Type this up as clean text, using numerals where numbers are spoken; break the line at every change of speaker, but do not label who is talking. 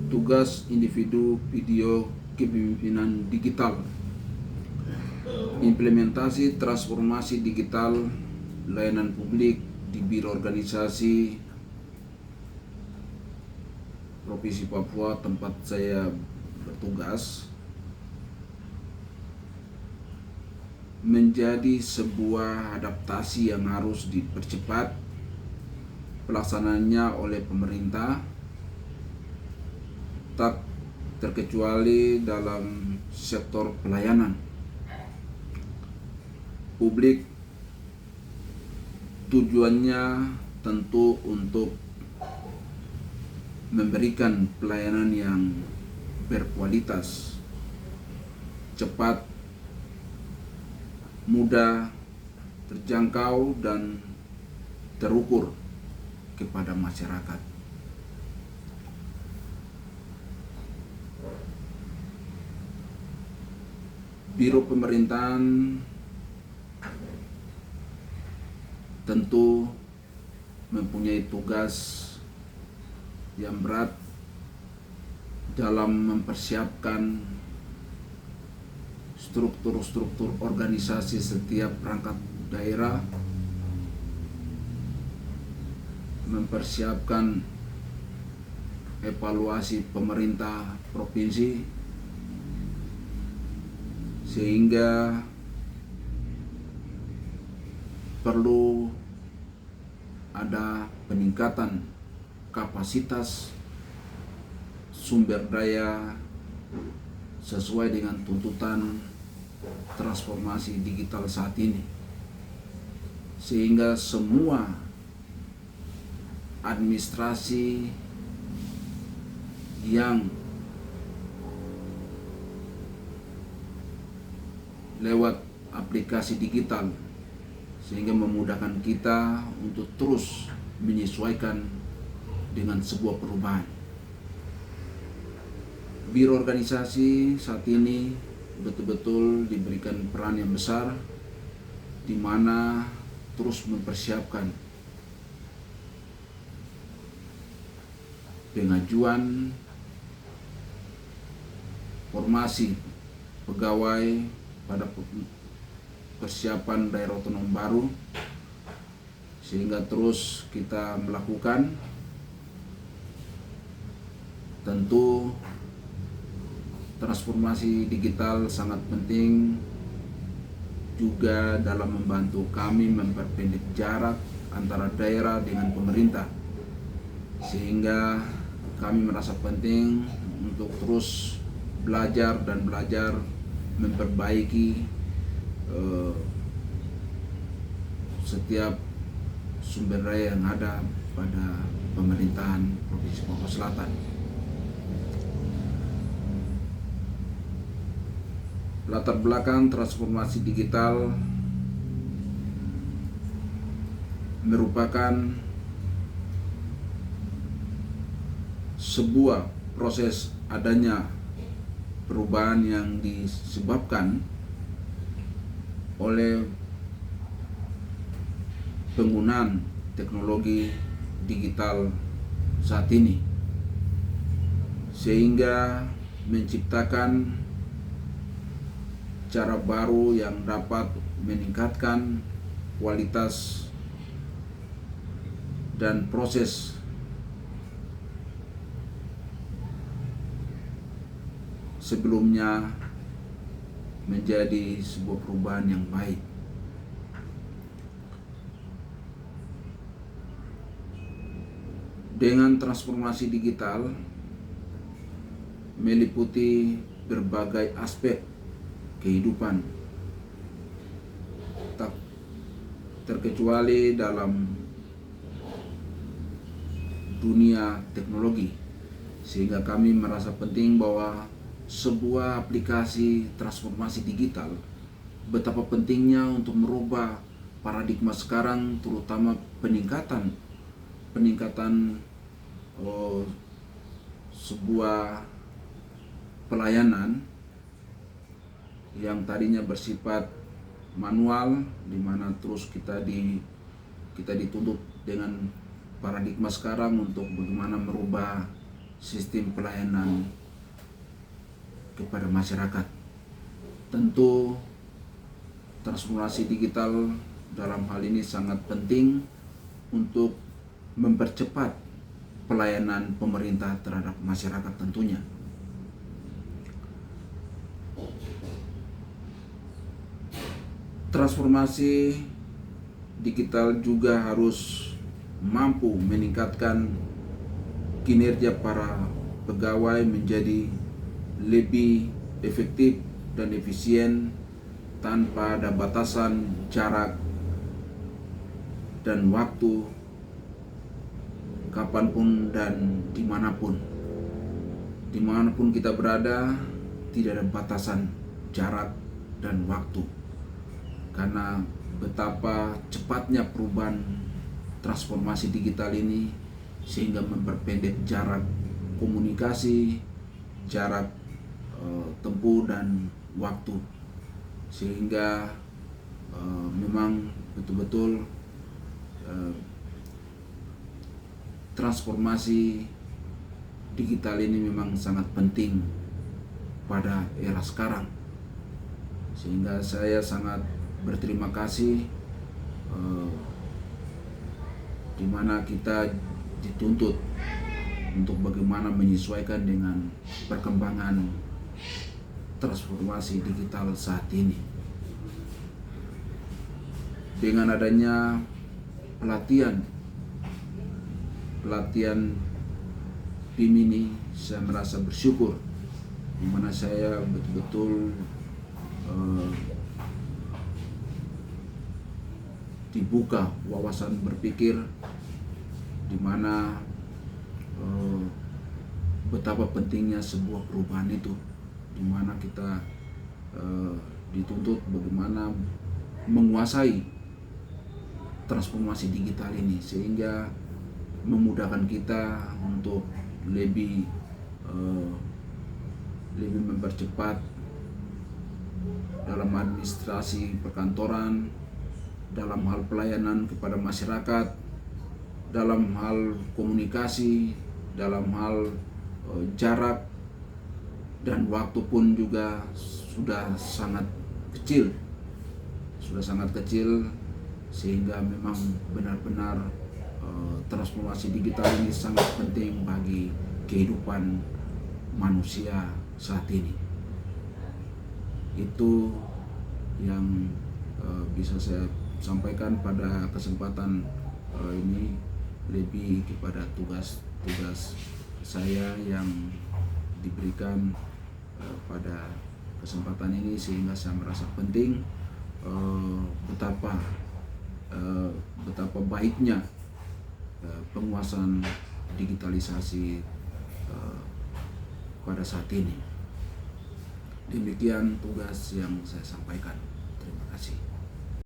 Tugas individu video kepemimpinan digital. Implementasi transformasi digital layanan publik di Biro Organisasi Provinsi Papua tempat saya bertugas menjadi sebuah adaptasi yang harus dipercepat pelaksanaannya oleh pemerintah, tak terkecuali dalam sektor pelayanan publik. Tujuannya tentu untuk memberikan pelayanan yang berkualitas, cepat, mudah, terjangkau, dan terukur kepada masyarakat. Biro pemerintahan tentu mempunyai tugas yang berat dalam mempersiapkan struktur organisasi setiap perangkat daerah, mempersiapkan evaluasi pemerintah provinsi, sehingga perlu ada peningkatan kapasitas sumber daya sesuai dengan tuntutan transformasi digital saat ini, sehingga semua administrasi yang lewat aplikasi digital sehingga memudahkan kita untuk terus menyesuaikan dengan sebuah perubahan. Biro organisasi saat ini betul-betul diberikan peran yang besar, di mana terus mempersiapkan pengajuan formasi pegawai pada persiapan daerah otonom baru, sehingga terus kita melakukan. Tentu transformasi digital sangat penting juga dalam membantu kami memperpendek jarak antara daerah dengan pemerintah, sehingga kami merasa penting untuk terus belajar memperbaiki setiap sumber daya yang ada pada pemerintahan Provinsi Papua Selatan. Latar belakang transformasi digital merupakan sebuah proses adanya perubahan yang disebabkan oleh penggunaan teknologi digital saat ini, sehingga menciptakan cara baru yang dapat meningkatkan kualitas dan proses sebelumnya menjadi sebuah perubahan yang baik. Dengan transformasi digital meliputi berbagai aspek kehidupan, tak terkecuali dalam dunia teknologi, sehingga kami merasa penting bahwa sebuah aplikasi transformasi digital betapa pentingnya untuk merubah paradigma sekarang, terutama peningkatan sebuah pelayanan yang tadinya bersifat manual, di mana terus kita dituntut dengan paradigma sekarang untuk bagaimana merubah sistem pelayanan kepada masyarakat. Tentu transformasi digital dalam hal ini sangat penting untuk mempercepat pelayanan pemerintah terhadap masyarakat tentunya. Transformasi digital juga harus mampu meningkatkan kinerja para pegawai menjadi lebih efektif dan efisien tanpa ada batasan jarak dan waktu, kapanpun dan dimanapun. Dimanapun kita berada, tidak ada batasan jarak dan waktu. Karena betapa cepatnya perubahan transformasi digital ini, sehingga memperpendek jarak komunikasi, jarak tempuh dan waktu, sehingga memang betul-betul transformasi digital ini memang sangat penting pada era sekarang, sehingga saya sangat berterima kasih di mana kita dituntut untuk bagaimana menyesuaikan dengan perkembangan transformasi digital saat ini. Dengan adanya pelatihan BIM ini, saya merasa bersyukur, di mana saya betul-betul dibuka wawasan berpikir, di mana betapa pentingnya sebuah perubahan itu, di mana kita dituntut bagaimana menguasai transformasi digital ini, sehingga memudahkan kita untuk lebih mempercepat dalam administrasi perkantoran, dalam hal pelayanan kepada masyarakat, dalam hal komunikasi, dalam hal jarak dan waktu pun juga sudah sangat kecil, sehingga memang benar-benar transformasi digital ini sangat penting bagi kehidupan manusia saat ini. Itu yang bisa saya sampaikan pada kesempatan ini, lebih kepada tugas saya yang diberikan pada kesempatan ini, sehingga saya merasa penting betapa baiknya penguasaan digitalisasi pada saat ini. Demikian tugas yang saya sampaikan. Terima kasih.